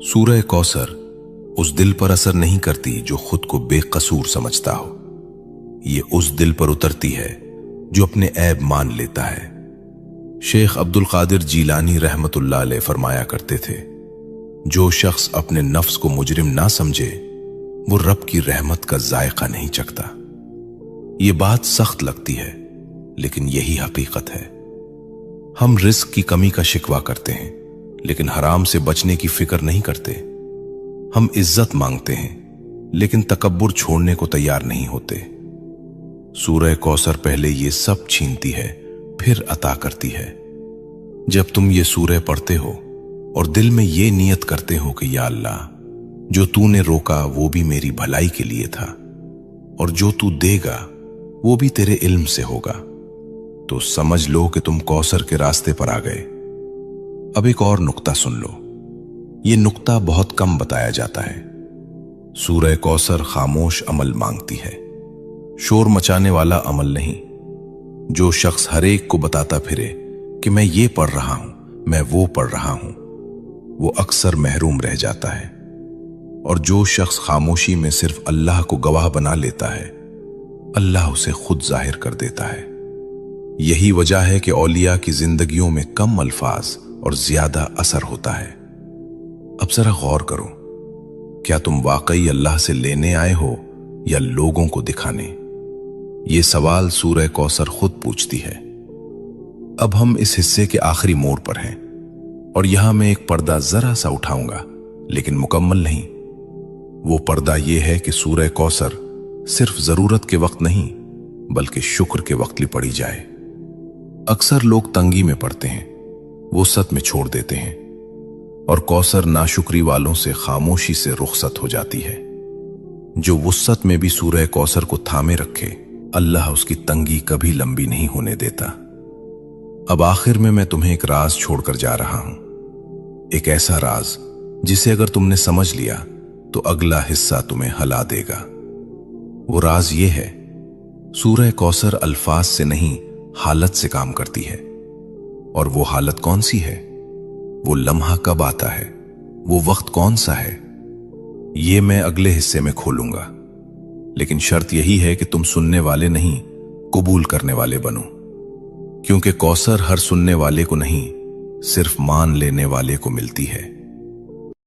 سورہ کوثر اس دل پر اثر نہیں کرتی جو خود کو بے قصور سمجھتا ہو، یہ اس دل پر اترتی ہے جو اپنے عیب مان لیتا ہے۔ شیخ عبد القادر جیلانی رحمت اللہ علیہ فرمایا کرتے تھے، جو شخص اپنے نفس کو مجرم نہ سمجھے وہ رب کی رحمت کا ذائقہ نہیں چکھتا۔ یہ بات سخت لگتی ہے لیکن یہی حقیقت ہے۔ ہم رزق کی کمی کا شکوہ کرتے ہیں لیکن حرام سے بچنے کی فکر نہیں کرتے۔ ہم عزت مانگتے ہیں لیکن تکبر چھوڑنے کو تیار نہیں ہوتے۔ سورہ کوثر پہلے یہ سب چھینتی ہے پھر عطا کرتی ہے۔ جب تم یہ سورہ پڑھتے ہو اور دل میں یہ نیت کرتے ہو کہ یا اللہ، جو تو نے روکا وہ بھی میری بھلائی کے لیے تھا، اور جو تو دے گا وہ بھی تیرے علم سے ہوگا، تو سمجھ لو کہ تم کوثر کے راستے پر آ گئے۔ اب ایک اور نقطہ سن لو، یہ نقطہ بہت کم بتایا جاتا ہے۔ سورہ کوثر خاموش عمل مانگتی ہے، شور مچانے والا عمل نہیں۔ جو شخص ہر ایک کو بتاتا پھرے کہ میں یہ پڑھ رہا ہوں، میں وہ پڑھ رہا ہوں، وہ اکثر محروم رہ جاتا ہے۔ اور جو شخص خاموشی میں صرف اللہ کو گواہ بنا لیتا ہے، اللہ اسے خود ظاہر کر دیتا ہے۔ یہی وجہ ہے کہ اولیاء کی زندگیوں میں کم الفاظ اور زیادہ اثر ہوتا ہے۔ اب ذرا غور کرو، کیا تم واقعی اللہ سے لینے آئے ہو یا لوگوں کو دکھانے؟ یہ سوال سورہ کوثر خود پوچھتی ہے۔ اب ہم اس حصے کے آخری موڑ پر ہیں، اور یہاں میں ایک پردہ ذرا سا اٹھاؤں گا لیکن مکمل نہیں۔ وہ پردہ یہ ہے کہ سورہ کوثر صرف ضرورت کے وقت نہیں بلکہ شکر کے وقت لی پڑھی جائے۔ اکثر لوگ تنگی میں پڑھتے ہیں، وسعت میں چھوڑ دیتے ہیں، اور کوثر ناشکری والوں سے خاموشی سے رخصت ہو جاتی ہے۔ جو وسعت میں بھی سورہ کوثر کو تھامے رکھے، اللہ اس کی تنگی کبھی لمبی نہیں ہونے دیتا۔ اب آخر میں تمہیں ایک راز چھوڑ کر جا رہا ہوں، ایک ایسا راز جسے اگر تم نے سمجھ لیا تو اگلا حصہ تمہیں ہلا دے گا۔ وہ راز یہ ہے، سورہ کوثر الفاظ سے نہیں حالت سے کام کرتی ہے۔ اور وہ حالت کون سی ہے؟ وہ لمحہ کب آتا ہے؟ وہ وقت کون سا ہے؟ یہ میں اگلے حصے میں کھولوں گا، لیکن شرط یہی ہے کہ تم سننے والے نہیں، قبول کرنے والے بنو، کیونکہ کوثر ہر سننے والے کو نہیں، صرف مان لینے والے کو ملتی ہے۔